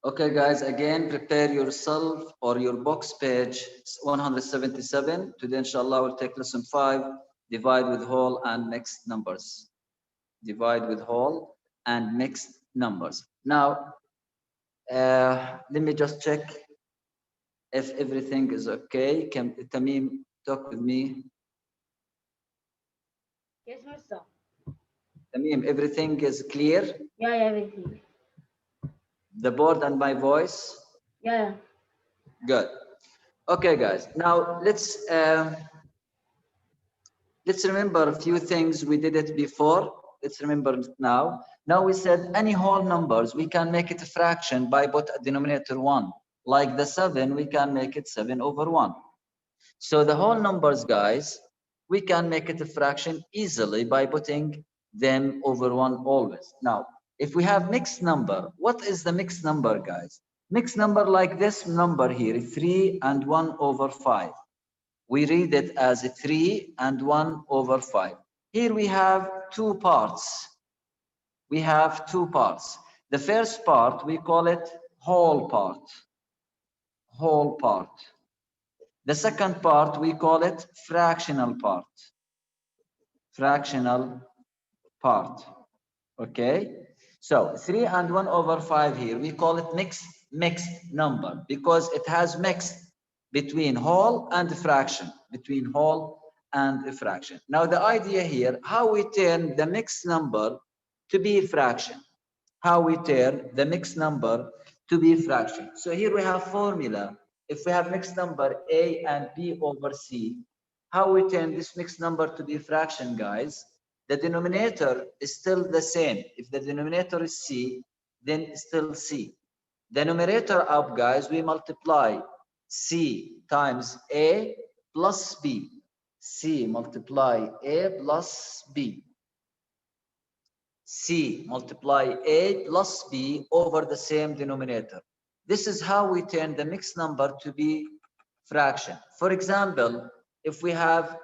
Okay, guys, again, prepare yourself or your box page 177. Today, inshallah, we'll take lesson 5, divide with whole and mixed numbers. Divide with whole and mixed numbers. Now, let me just check if everything is okay. Can Tamim talk with me? Yes, Mister. Tamim, everything is clear? Yeah, everything. The board and my voice? Yeah. Good. Okay, guys. Now let's remember a few things we did it before. Let's remember it now. Now we said any whole numbers we can make it a fraction by put a denominator 1. Like the 7, we can make it 7 over 1. So the whole numbers, guys, we can make it a fraction easily by putting them over 1 always. Now, if we have mixed number, what is the mixed number, guys? Mixed number like this number here, 3 and 1 over 5. We read it as 3 and 1 over 5. Here we have two parts. We have two parts. The first part, we call it whole part. Whole part. The second part, we call it fractional part. Fractional part. Okay? So 3 and 1 over 5 here, we call it mixed number because it has mixed between whole and fraction. Between whole and a fraction. Now the idea here, how we turn the mixed number to be a fraction. How we turn the mixed number to be a fraction. So here we have formula. If we have mixed number A and B over C, how we turn this mixed number to be a fraction, guys? The denominator is still the same. If the denominator is C, then still C. The numerator up, guys, we multiply C times A plus B. C multiply A plus B. C multiply A plus B over the same denominator. This is how we turn the mixed number to be fraction. For example, if we have,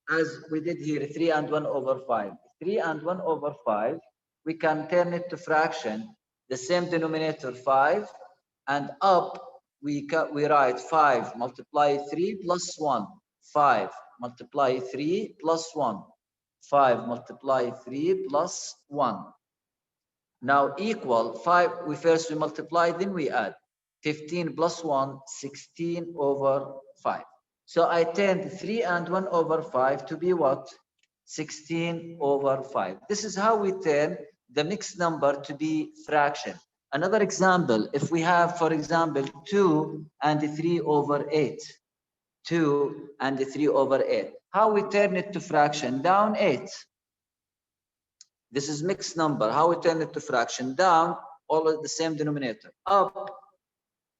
as we did here, 3 and 1 over 5. 3 and 1 over 5, we can turn it to fraction. The same denominator 5, and up we write 5 multiply 3 plus 1. 5 multiply 3 plus 1. 5 multiply 3 plus 1. Now equal 5, we first multiply, then we add. 15 plus 1, 16 over 5. So I turned 3 and 1 over 5 to be what? 16 over 5. This is how we turn the mixed number to be fraction. Another example, if we have, for example, 2 and 3 over 8. 2 and 3 over 8. How we turn it to fraction? Down 8. This is mixed number. How we turn it to fraction? Down, all of the same denominator. Up,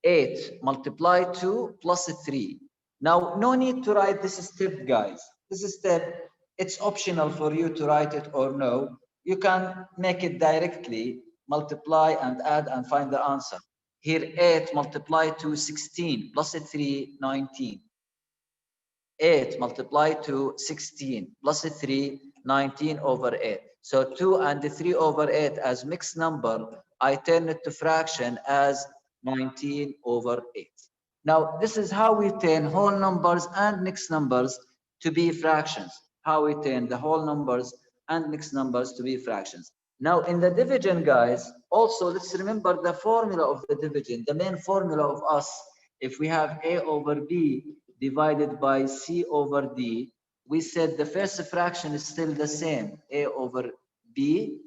8 multiply 2 plus 3. Now, no need to write this step, guys. This step, it's optional for you to write it or no. You can make it directly, multiply and add and find the answer. Here, 8 multiply 2, 16 plus 3, 19. 8 multiplied to 16 plus 3, 19 over 8. So 2 and 3 over 8 as mixed number, I turn it to fraction as 19 over 8. Now, this is how we turn whole numbers and mixed numbers to be fractions. How we turn the whole numbers and mixed numbers to be fractions. Now, in the division, guys, also let's remember the formula of the division, the main formula of us. If we have A over B divided by C over D, we said the first fraction is still the same, A over B,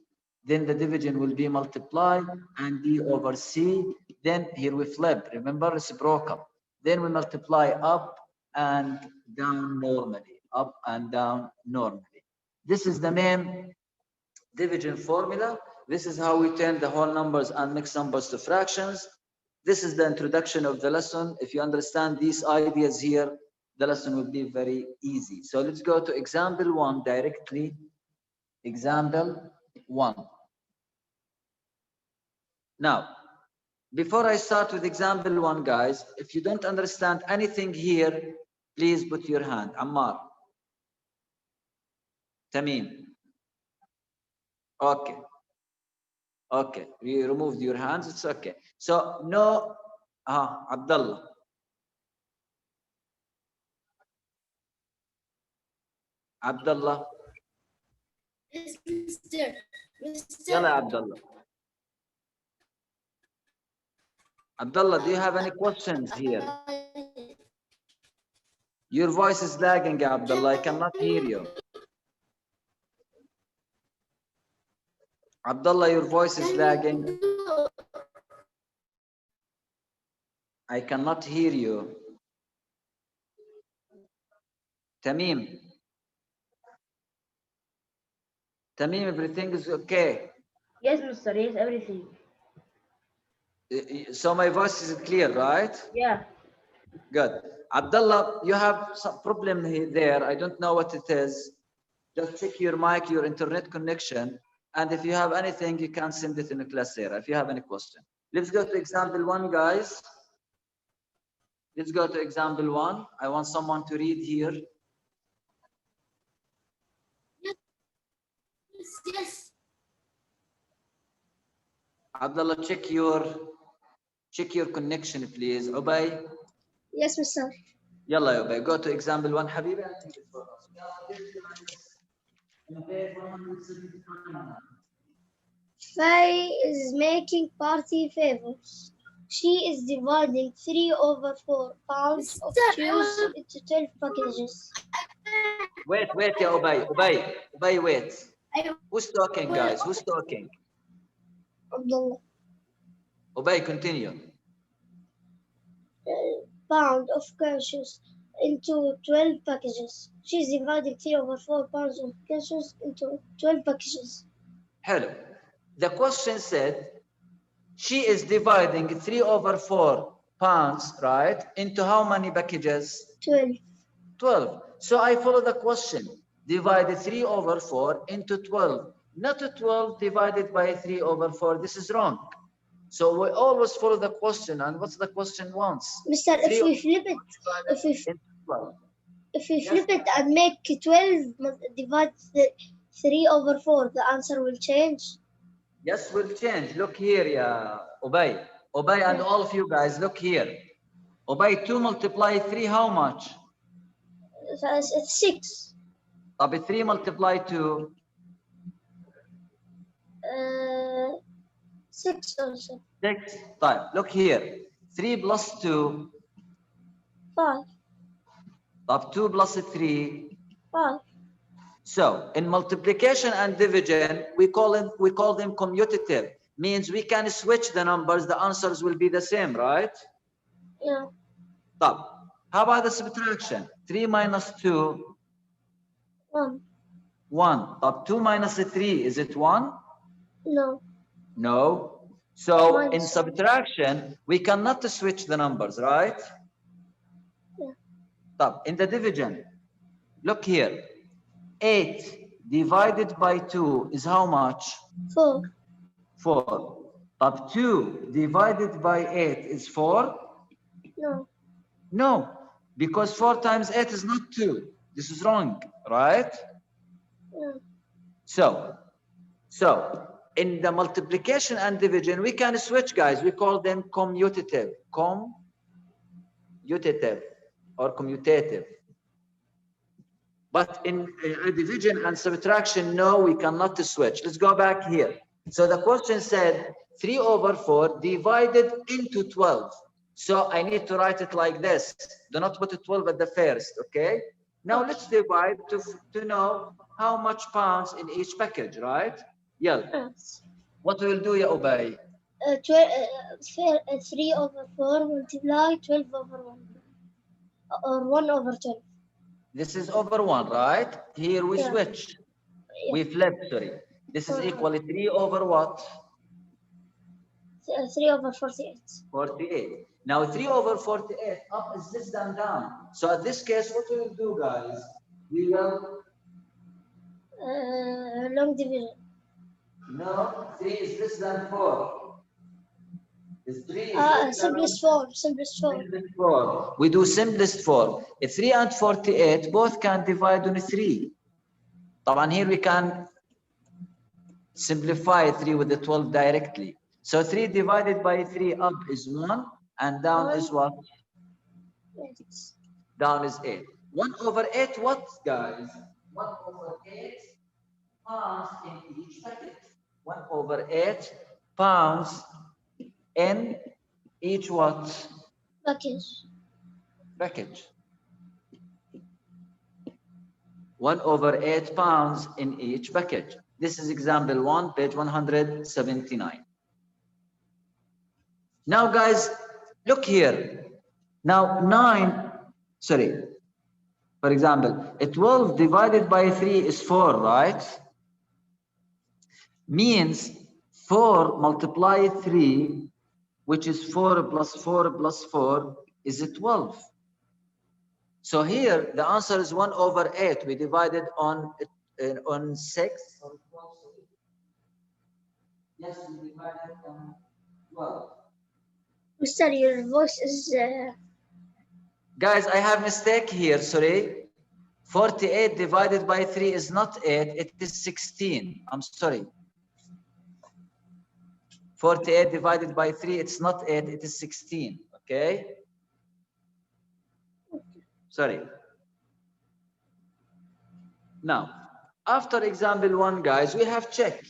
then the division will be multiplied and D over C, then here we flip, remember reciprocal, then we multiply up and down normally, up and down normally. This is the main division formula. This is how we turn the whole numbers and mixed numbers to fractions. This is the introduction of the lesson. If you understand these ideas here, the lesson will be very easy. So let's go to example 1 directly. Example 1. Now, before I start with example 1, guys, if you don't understand anything here, please put your hand. Ammar. Tamim. Okay. Okay, we removed your hands. It's okay. So no, Abdullah. Abdullah. Yes, Mr. Yalla, Abdullah. Abdullah, do you have any questions here? Your voice is lagging, Abdullah. I cannot hear you. Abdullah, your voice is lagging. I cannot hear you. Tamim. Tamim, everything is okay. Yes, Mr. Yes, everything. So my voice is clear, right? Yeah. Good. Abdullah, you have some problem there. I don't know what it is. Just check your mic, your internet connection. And if you have anything, you can send it in the class area if you have any question. Let's go to example 1, guys. Let's go to example 1. I want someone to read here. Yes. Abdullah, check your connection, please. Ubay. Yes, Mr. Yalla, Ubay. Go to example 1, Habibi. Faye is making party favors. She is dividing 3/4 pounds of cheese into 12 packages. Wait, yeah, Ubay, wait. Who's talking, guys? Who's talking? Abdullah. Ubay, continue. Pound of cashews into 12 packages. She's dividing 3/4 pounds of cashews into 12 packages. Hello. The question said she is dividing 3/4 pounds, right, into how many packages? 12. 12. So I follow the question. Divide 3/4 into 12. Not 12 divided by 3/4. This is wrong. So we always follow the question. And what's the question wants? Mister, if we flip it, if we flip it and make 12 divide 3/4, the answer will change. Yes, will change. Look here, yeah, Ubay. Ubay and all of you guys, look here. Ubay, 2 multiply 3, how much? It's 6. 3 multiply 2. 6 also. 6. Look here. 3 plus 2. 5. 2 plus 3. 5. So in multiplication and division, we call them commutative. Means we can switch the numbers, the answers will be the same, right? Yeah. How about the subtraction? 3 minus 2. 1. 1. 2 minus 3, is it 1? No. No. So Minus in subtraction, we cannot switch the numbers, right? Yeah. In the division, look here. 8 divided by 2 is how much? 4. 4. 2 divided by 8 is 4? No. No, because 4 times 8 is not 2. This is wrong, right? Yeah. So in the multiplication and division, we can switch, guys. We call them commutative. Commutative or commutative. But in division and subtraction, no, we cannot switch. Let's go back here. So the question said 3/4 divided into 12. So I need to write it like this. Do not put 12 at the first, okay? Now let's divide to know how much pounds in each package, right? Yeah. Yes. What we'll do, ya Ubay? 3/4 multiply 12/1 or 1/12. This is over 1, right? Here we switch. Yeah. We flip, sorry. This is equal to 3 over what? 3/48. 48. Now 3/48 up is less than down. So at this case, what we will do, guys? We will Long division. no, 3 is less than 4. Is 3 is Simplest form. simplest form. We do simplest form. 3 and 48 both can divide on 3. طبعا here we can Simplify 3 with the 12 directly. So 3 divided by 3 up is 1 and down is what? Yes. Down is 8. 1 over 8 what, guys? 1 over 8 pounds in each packet. 1 over 8 pounds in each what? Package. Package. 1 over 8 pounds in each package. This is example 1, page 179. Now, guys, look here. Now, 9, sorry, for example, a 12 divided by 3 is 4, right? Means 4 multiply 3, which is 4 plus 4 plus 4, is 12. So here, the answer is 1 over 8. We divided on 6. Yes, we divided on 12. Mister, your voice is. Guys, I have mistake here, sorry. 48 divided by 3 is not 8, it is 16. I'm sorry. 48 divided by 3, it's not 8, it is 16. Okay? Sorry. Now, after example 1, guys, we have check.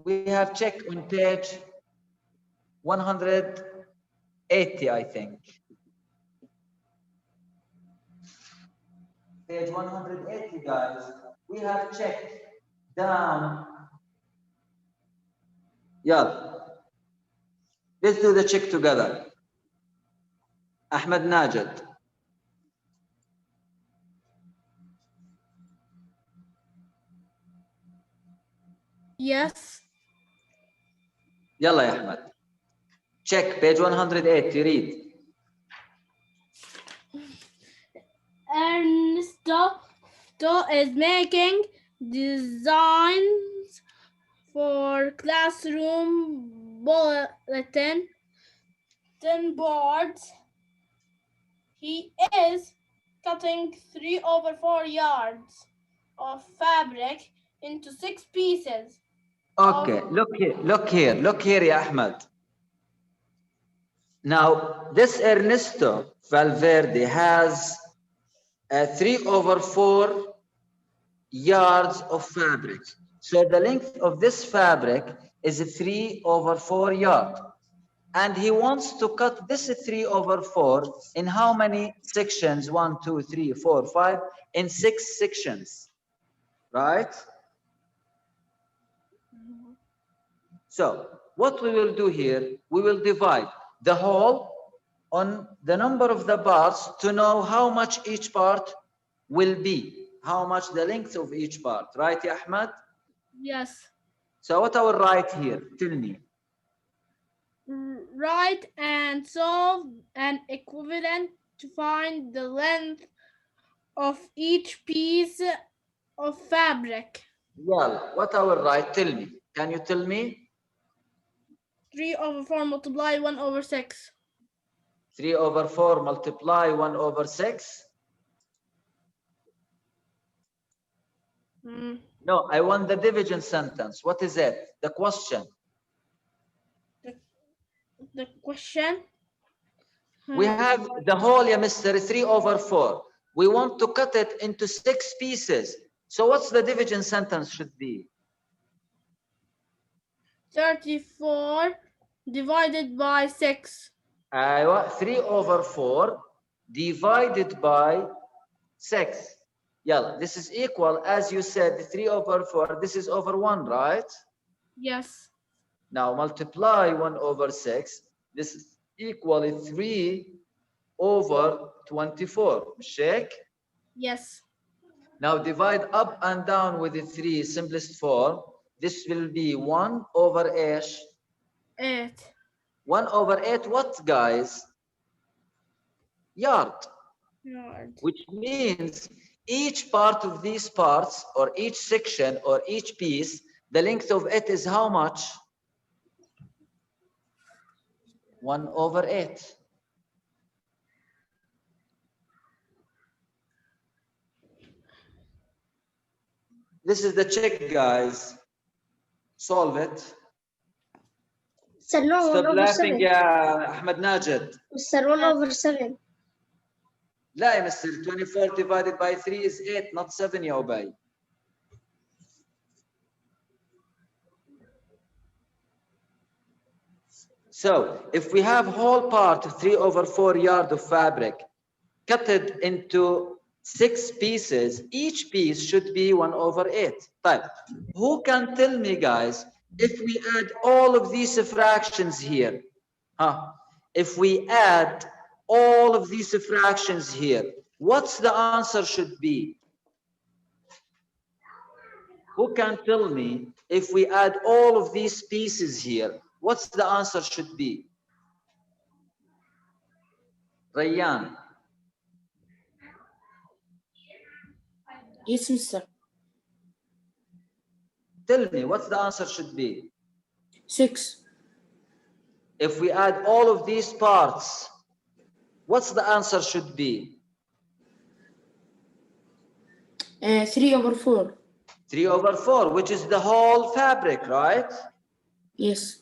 We have check on page 180, I think. Page 180, guys. We have checked down. Yeah. Let's do the check together. Ahmed Najed. Yes. Yalla, Ahmed. Check page 180. Read. Ernesto is making designs for classroom bulletin boards. He is cutting 3 over 4 yards of fabric into 6 pieces. Okay, look here, ya Ahmed. Now, this Ernesto Valverde has 3 over 4 yards of fabric. So the length of this fabric is 3 over 4 yards. And he wants to cut this 3 over 4 in how many sections? 1, 2, 3, 4, 5, in 6 sections, right? So what we will do here, we will divide the whole on the number of the parts to know how much each part will be, how much the length of each part, right, ya Ahmed? Yes. So what I will write here, tell me. Write and solve an equivalent to find the length of each piece of fabric. Well, what I will write, tell me. Can you tell me? 3 over 4 multiply 1 over 6. 3 over 4 multiply 1 over 6. No, I want the division sentence. What is it? The question. The question? We have the whole, yeah, Mr. 3 over 4. We want to cut it into 6 pieces. So what's the division sentence should be? 34 divided by 6. 3 over 4 divided by 6. Yeah, this is equal, as you said, 3 over 4. This is over 1, right? Yes. Now multiply 1 over 6. This is equal 3 over 24. Shake. Yes. Now divide up and down with the 3, simplest form. This will be 1 over 8. 1 over 8 what, guys? Yard. Which means each part of these parts or each section or each piece, the length of it is how much? 1 over 8. This is the check, guys. Solve it. Mr. No, 1 Stop over laughing 7. يا أحمد ناجد. Mr. 1 over 7. لا يا مستر 24 divided by 3 is 8 not 7 يا أبي. So if we have whole part 3 over 4 yard of fabric, cut it into 6 pieces, each piece should be 1 over 8. طيب, who can tell me, guys, if we add all of these fractions here, if we add all of these fractions here, what's the answer should be? Who can tell me if we add all of these pieces here, what's the answer should be? Rayyan. Yes, mister. Tell me what's the answer should be? 6. If we add all of these parts, what's the answer should be? 3 over 4. 3 over 4, which is the whole fabric, right? Yes.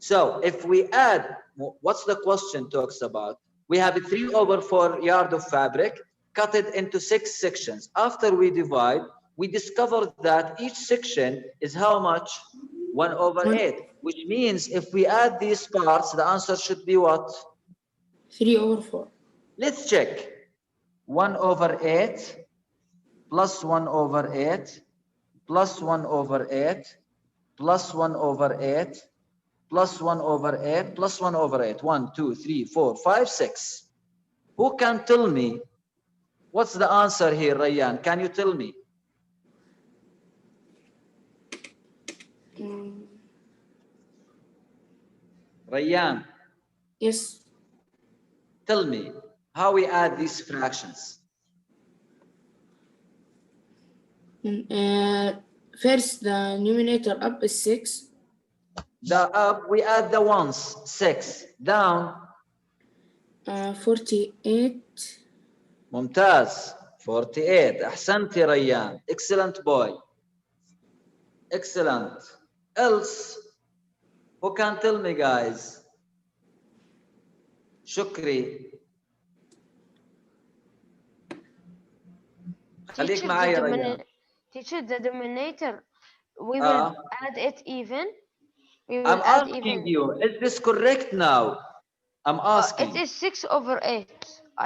So if we add, what's the question talks about? We have a 3 over 4 yard of fabric, cut it into 6 sections. After we divide, we discovered that each section is how much? 1 over 8, which means if we add these parts, the answer should be what? 3 over 4. Let's check. 1 over 8 plus 1 over 8 plus 1 over 8 plus 1 over 8 plus 1 over 8 plus 1 over 8. 1, 2, 3, 4, 5, 6. Who can tell me what's the answer here, Rayyan? Can you tell me? Rayyan, Yes. tell me how we add these fractions. First, the numerator up is 6. The up, we add the ones, 6. Down, 48. ممتاز. 48. أحسنت يا ريان. Excellent boy. Excellent. Else, who can tell me, guys? Shukri. خليك معي يا ريان. Teacher, the denominator, we will add it even. We will I'm add asking even. you, is this correct now? I'm asking. It is 6 over 8.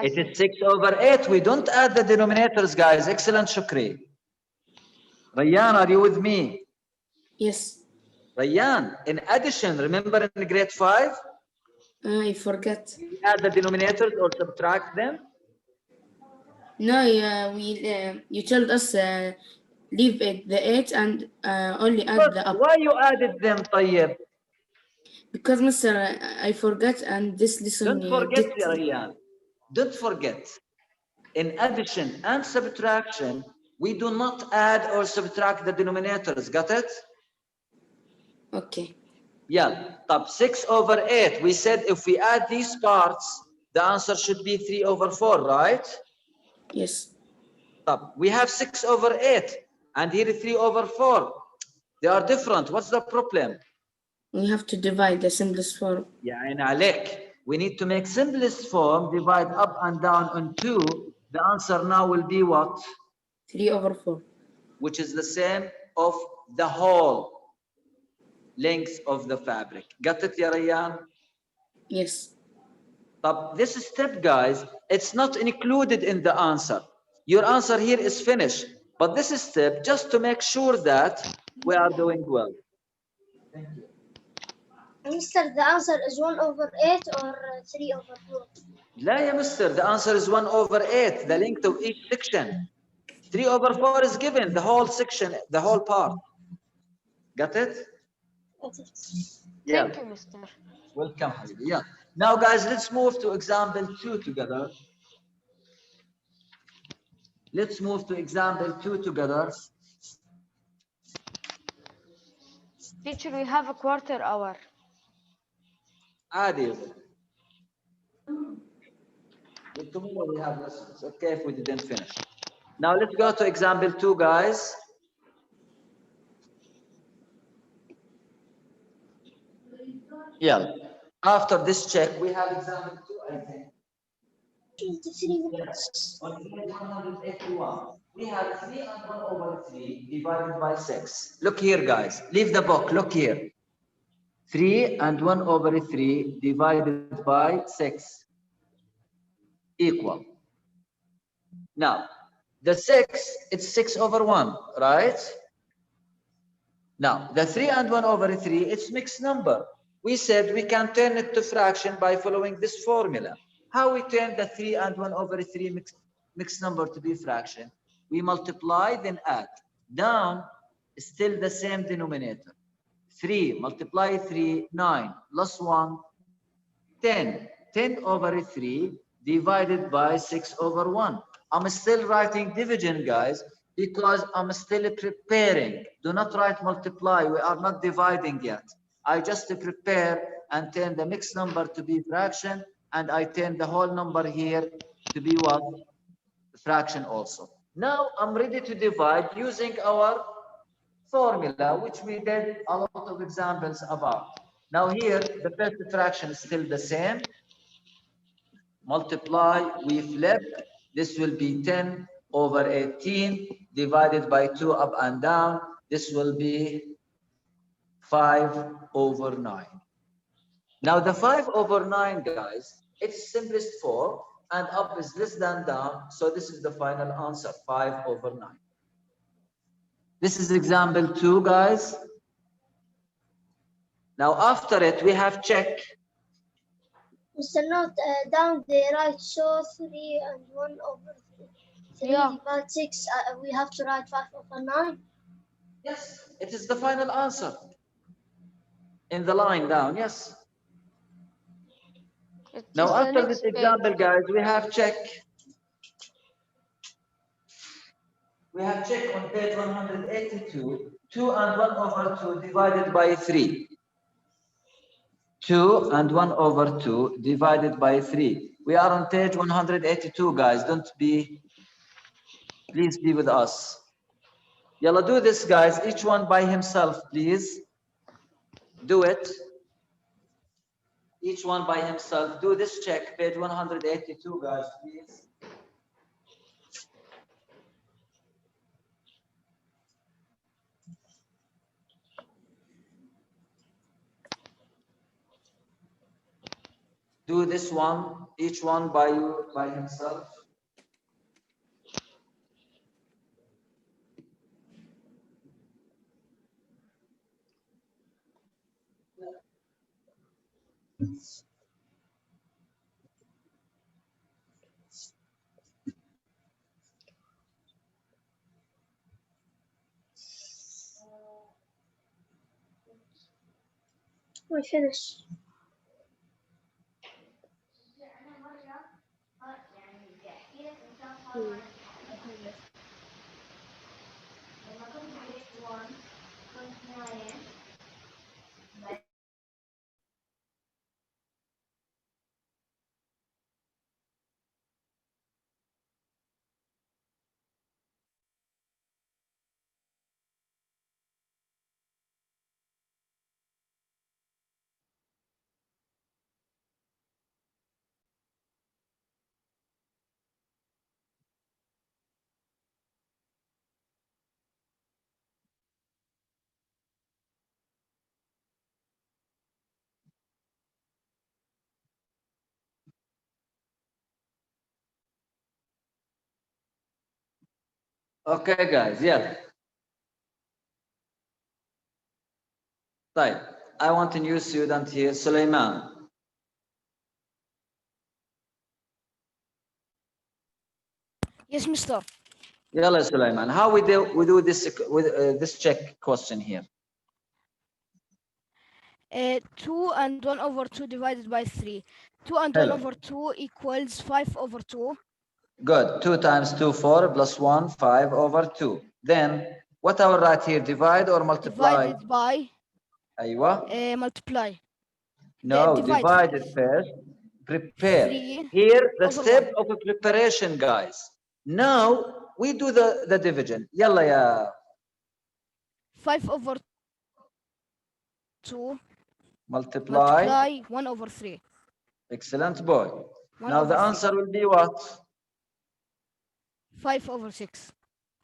It is 6 over 8. We don't add the denominators, guys. Excellent, Shukri. Rayyan, are you with me? Yes. Rayyan, in addition, remember in grade 5? I forgot. We add the denominators or subtract them? No, you told us leave it the 8 and only add the up. Why you added them, طيب? Because, Mister, I forgot and this lesson. Don't forget, Rayyan. Don't forget. In addition and subtraction, we do not add or subtract the denominators. Got it? Okay. Yeah. Top 6 over 8. We said if we add these parts, the answer should be 3 over 4, right? Yes. Top. We have 6 over 8 and here 3 over 4. They are different. What's the problem? We have to divide the simplest form. Yeah, and Alek. We need to make simplest form, divide up and down on 2. The answer now will be what? 3 over 4. Which is the same of the whole length of the fabric. Got it, ya Rayyan? Yes. But this step, guys, it's not included in the answer. Your answer here is finished. But this step, just to make sure that we are doing well. Thank you. Mister, the answer is 1 over 8 or 3 over 4? لا يا mister, the answer is 1 over 8, the length of each section. 3 over 4 is given, the whole section, the whole part. Got it? Yeah. Thank you, Mister. Welcome, Habibi. Yeah. Now, guys, let's move to example 2 together. Let's move to example 2 together. Teacher, we have a quarter hour. عادي. Tomorrow we have lessons. Okay, if we didn't finish. Now let's go to example 2, guys. Yeah. After this check, we have example 2, I think. 23. On page 181, we have 3 and 1 over 3 divided by 6. Look here, guys. Leave the book. Look here. 3 and 1 over 3 divided by 6 equal. Now, the 6, it's 6 over 1, right? Now, the 3 and 1 over 3, it's mixed number. We said we can turn it to fraction by following this formula. How we turn the 3 and 1 over 3 mixed number to be fraction? We multiply, then add. Down, still the same denominator. 3 multiply 3, 9, plus 1, 10. 10 over 3 divided by 6 over 1. I'm still writing division, guys, because I'm still preparing. Do not write multiply. We are not dividing yet. I just prepare and turn the mixed number to be fraction, and I turn the whole number here to be what? Fraction also. Now I'm ready to divide using our formula, which we did a lot of examples about. Now here, the first fraction is still the same. Multiply, we flip. This will be 10 over 18 divided by 2 up and down. This will be 5 over 9. Now the 5 over 9, guys, it's simplest form, and up is less than down. So this is the final answer, 5 over 9. This is example 2, guys. Now after it, we have check. Mr. Note, down the right, so 3 and 1 over 3. 3 Yeah. divided 6, we have to write 5 over 9. Yes, it is the final answer. In the line down, yes. It Now is the after this next page. example, guys, we have check. We have check on page 182. 2 and 1 over 2 divided by 3. 2 and 1 over 2 divided by 3. We are on page 182, guys. Please be with us. Yalla, do this, guys. Each one by himself, please. Do it. Each one by himself. Do this check, page 182, guys, please. Do this one, each one by himself. We finish. Okay, guys, yeah. Right. I want a new student here, Suleiman. Yes, Mister. Yalla, Suleiman. How we do this with this check question here? 2 and 1 over 2 divided by 3. 2 and Hello. 1 over 2 equals 5 over 2. Good. 2 times 2, 4, plus 1, 5 over 2. Then, what I will write here, divide or multiply? Divided by Aywa. multiply. No, divide. divide it first. Prepare. 3 Here, the over step of preparation, guys. Now, we do the division. Yalla, ya. 5 over 2 Multiply. Multiply 1 over 3. Excellent boy. 1 Now the over 3. answer will be what? 5 over 6.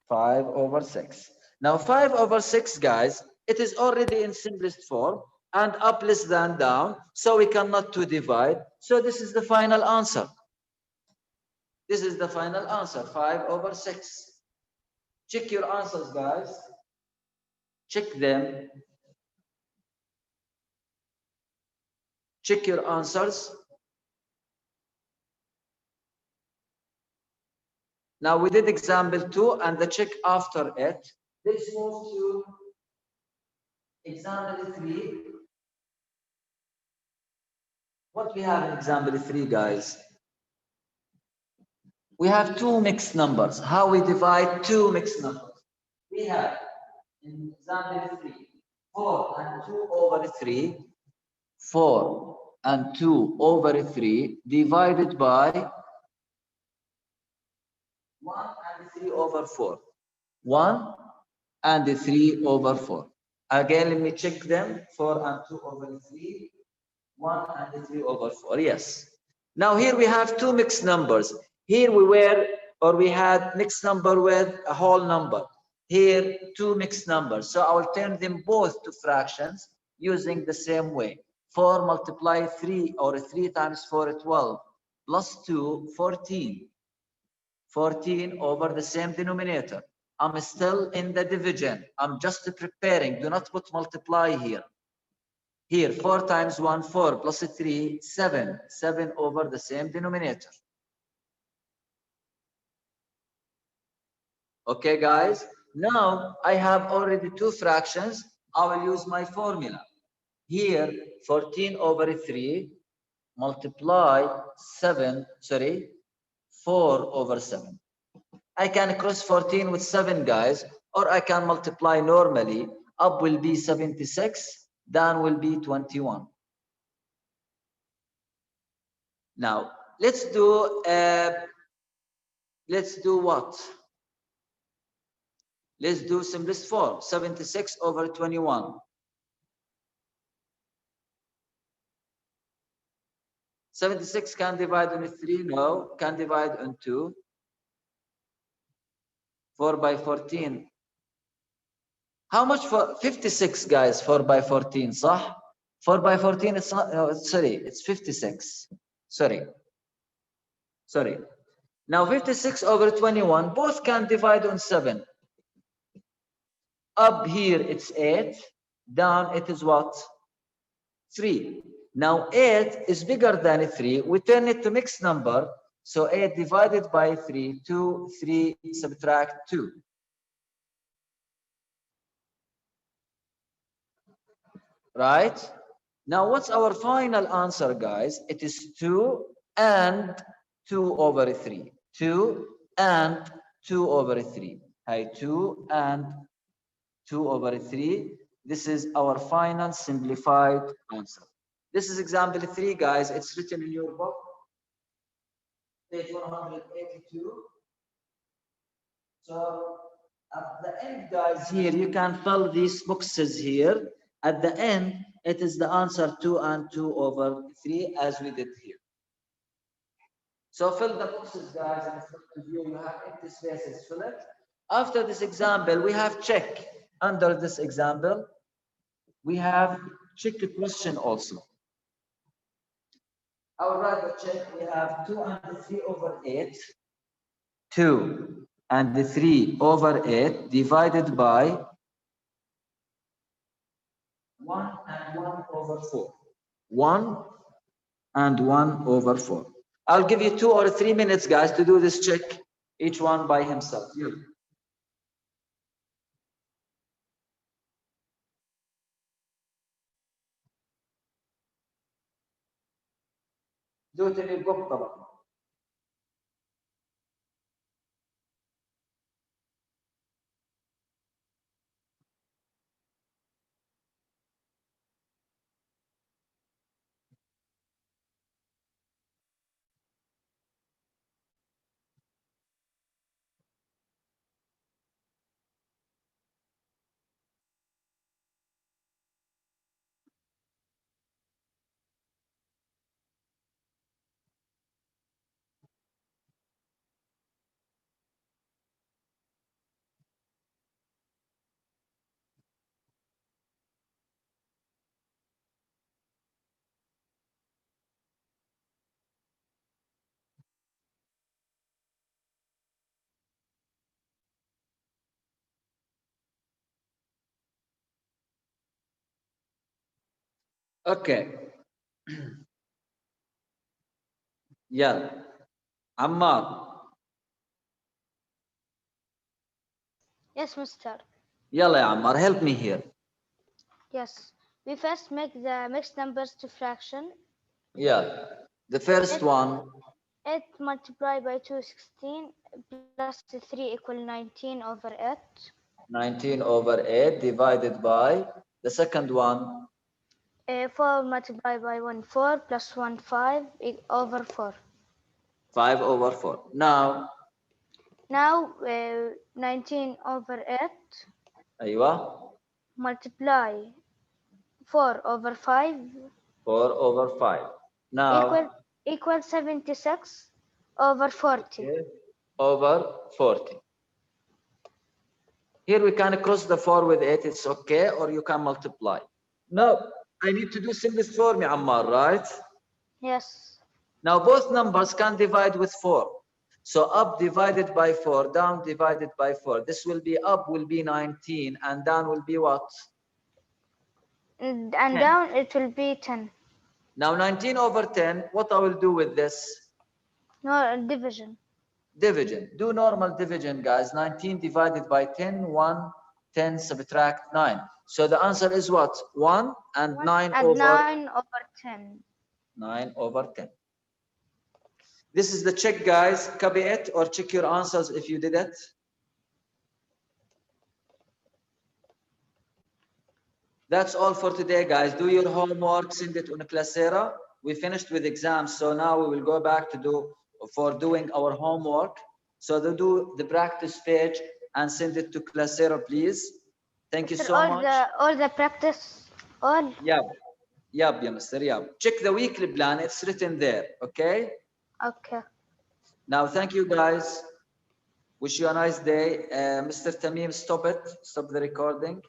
5 over 6. Now 5 over 6, guys, it is already in simplest form and up less than down, so we cannot to divide. So this is the final answer. This is the final answer, 5 over 6. Check your answers, guys. Check them. Check your answers. Now we did example 2 and the check after it. Let's move to example 3. What we have in example 3, guys? We have two mixed numbers. How we divide two mixed numbers? We have in example 3, 4 and 2 over 3. 4 and 2 over 3 divided by 1 and 3 over 4. 1 and 3 over 4. Again, let me check them. 4 and 2 over 3. 1 and 3 over 4. Yes. Now here we have two mixed numbers. Here we had mixed number with a whole number. Here, two mixed numbers. So I will turn them both to fractions using the same way. 4 multiply 3 or 3 times 4, 12. Plus 2, 14. 14 over the same denominator. I'm still in the division. I'm just preparing. Do not put multiply here. Here, 4 times 1, 4, plus 3, 7. 7 over the same denominator. Okay, guys? Now, I have already two fractions. I will use my formula. Here, 14 over 3 multiply 4 over 7. I can cross 14 with 7, guys, or I can multiply normally. Up will be 76, down will be 21. Now, let's do what? Let's do simplest form, 76 over 21. 76 can divide on 3, no. Can divide on 2. 4 by 14. How much for 56, guys? 4 by 14, صح? 4 by 14, it's not, no, sorry, it's 56. Sorry. Now 56 over 21, both can divide on 7. Up here, it's 8. Down, it is what? 3. Now 8 is bigger than 3. We turn it to mixed number. So 8 divided by 3, 2, 3, subtract 2. Right? Now what's our final answer, guys? It is 2 and 2 over 3. 2 and 2 over 3. Hi, 2 and 2 over 3. This is our final simplified answer. This is example 3, guys. It's written in your book. Page 182. So at the end, guys, here you can fill these boxes here. At the end, it is the answer 2 and 2 over 3 as we did here. So fill the boxes, guys, and you have empty spaces, fill it. After this example, we have check. Under this example, we have check a question also. I will write the check. We have 2 and 3 over 8. 2 and 3 over 8 divided by 1 and 1 over 4. 1 and 1 over 4. I'll give you 2 or 3 minutes, guys, to do this check, each one by himself. You. Do it in your book, طبعا. Okay. Yeah. Ammar. Yes, mister. Yalla ya Ammar, help me here. Yes. We first make the mixed numbers to fraction. Yeah. The first one. 8 multiplied by 2, 16, plus 3 equal 19 over 8. 19 over 8 divided by the second one. 4 multiplied by 1, 4, plus 1, 5 over 4. 5 over 4. Now, 19 over 8 aywa, multiply 4 over 5 4 over 5. Now, equal 76 over 40. okay, over 40. Here we can cross the 4 with 8, it's okay, or you can multiply. No, I need to do simplest for me, Ammar, right? Yes. Now both numbers can divide with 4. So up divided by 4, down divided by 4. This will be up will be 19 and down will be what? And 10. down it will be 10. Now 19 over 10, what I will do with this? No, division. Division. Do normal division, guys. 19 divided by 10, 1, 10 subtract 9. So the answer is what? 1 and 9 and over 9 over 10. 9 over 10. This is the check, guys. Copy it or check your answers if you did it. That's all for today, guys. Do your homework, send it on Classera. We finished with exams, so now we will go back to doing our homework. So they do the practice page and send it to Classera, please. Thank you so much. All the practice, all. Yeah, Mr. Yab. Check the weekly plan. It's written there. Okay. Okay. Now, thank you, guys. Wish you a nice day. Mr. Tamim, stop it. Stop the recording.